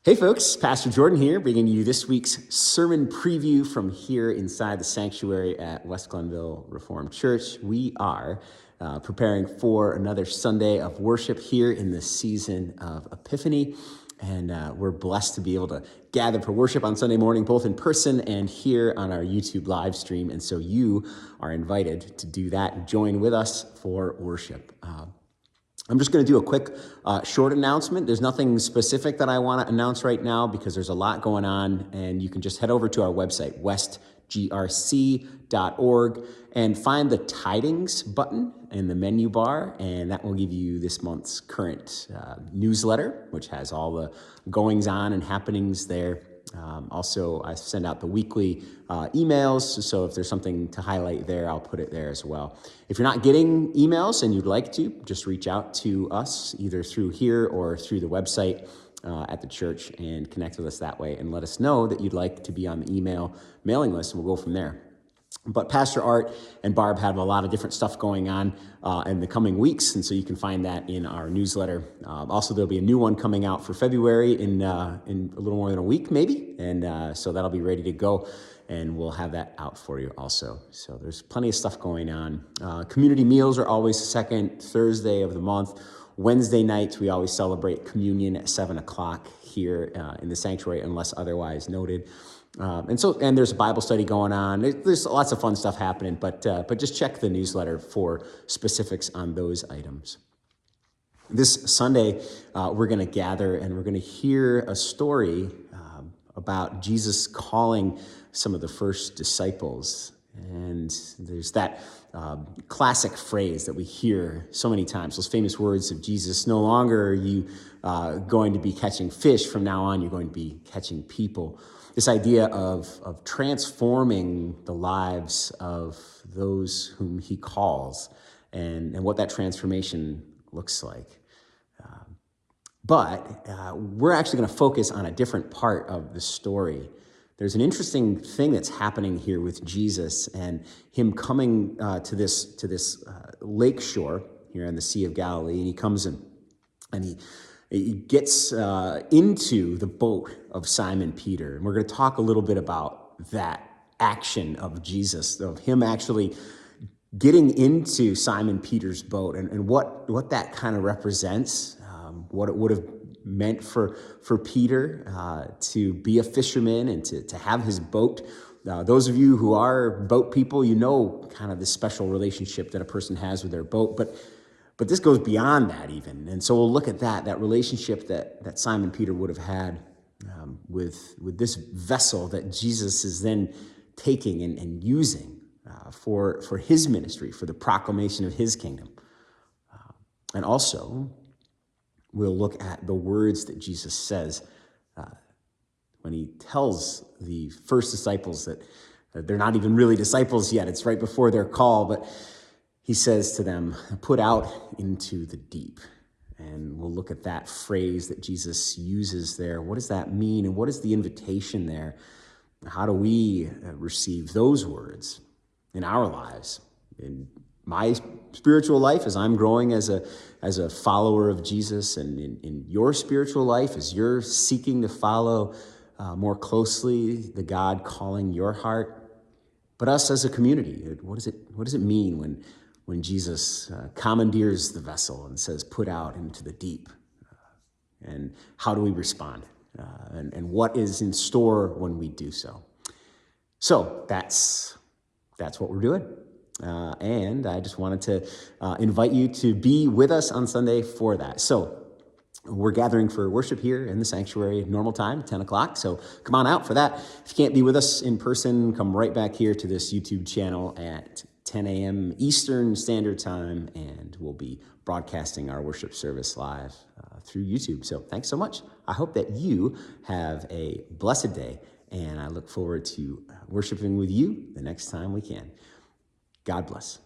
Hey folks, Pastor Jordan here, bringing you this week's sermon preview from here inside the sanctuary at West Glenville Reformed Church. We are preparing for another Sunday of worship here in the season of Epiphany, and we're blessed to be able to gather for worship on Sunday morning, both in person and here on our YouTube live stream, and so you are invited to do that and join with us for worship. I'm just going to do a quick short announcement. There's nothing specific that I want to announce right now because there's a lot going on, and you can just head over to our website, westgrc.org, and find the Tidings button in the menu bar, and that will give you this month's current newsletter, which has all the goings on and happenings there. Also, I send out the weekly emails, so if there's something to highlight there, I'll put it there as well. If you're not getting emails and you'd like to, just reach out to us either through here or through the website at the church and connect with us that way and let us know that you'd like to be on the email mailing list, and we'll go from there. But Pastor Art and Barb have a lot of different stuff going on in the coming weeks, and so you can find that in our newsletter. Also, there'll be a new one coming out for February in a little more than a week, maybe, and so that'll be ready to go, and we'll have that out for you also. So there's plenty of stuff going on. Community meals are always the second Thursday of the month. Wednesday nights, we always celebrate communion at 7 o'clock here in the sanctuary, unless otherwise noted. And there's a Bible study going on. There's lots of fun stuff happening, but just check the newsletter for specifics on those items. This Sunday, we're going to gather and we're going to hear a story about Jesus calling some of the first disciples. And there's that classic phrase that we hear so many times, those famous words of Jesus: no longer are you going to be catching fish, from now on you're going to be catching people. This idea of transforming the lives of those whom he calls and what that transformation looks like. But we're actually going to focus on a different part of the story. There's an interesting thing that's happening here with Jesus and him coming to this lake shore here in the Sea of Galilee, and he comes in and he gets into the boat of Simon Peter. And we're going to talk a little bit about that action of Jesus, of him actually getting into Simon Peter's boat and what that kind of represents, what it would have meant for Peter to be a fisherman and to have his boat. Those of you who are boat people, you know kind of the special relationship that a person has with their boat, but this goes beyond that even. And so we'll look at that relationship that Simon Peter would have had with this vessel that Jesus is then taking and using for his ministry, for the proclamation of his kingdom. And also, we'll look at the words that Jesus says when he tells the first disciples that they're not even really disciples yet. It's right before their call, but he says to them, put out into the deep. And we'll look at that phrase that Jesus uses there. What does that mean? And what is the invitation there? How do we receive those words in our lives? In my spiritual life, as I'm growing as a follower of Jesus, and in your spiritual life, as you're seeking to follow more closely the God calling your heart, but us as a community, what does it mean when Jesus commandeers the vessel and says, put out into the deep? And how do we respond? And what is in store when we do so? So that's what we're doing. And I just wanted to invite you to be with us on Sunday for that. So we're gathering for worship here in the sanctuary, normal time, 10 o'clock. So come on out for that. If you can't be with us in person, come right back here to this YouTube channel at 10 a.m. Eastern Standard Time, and we'll be broadcasting our worship service live through YouTube. So thanks so much. I hope that you have a blessed day, and I look forward to worshiping with you the next time we can. God bless.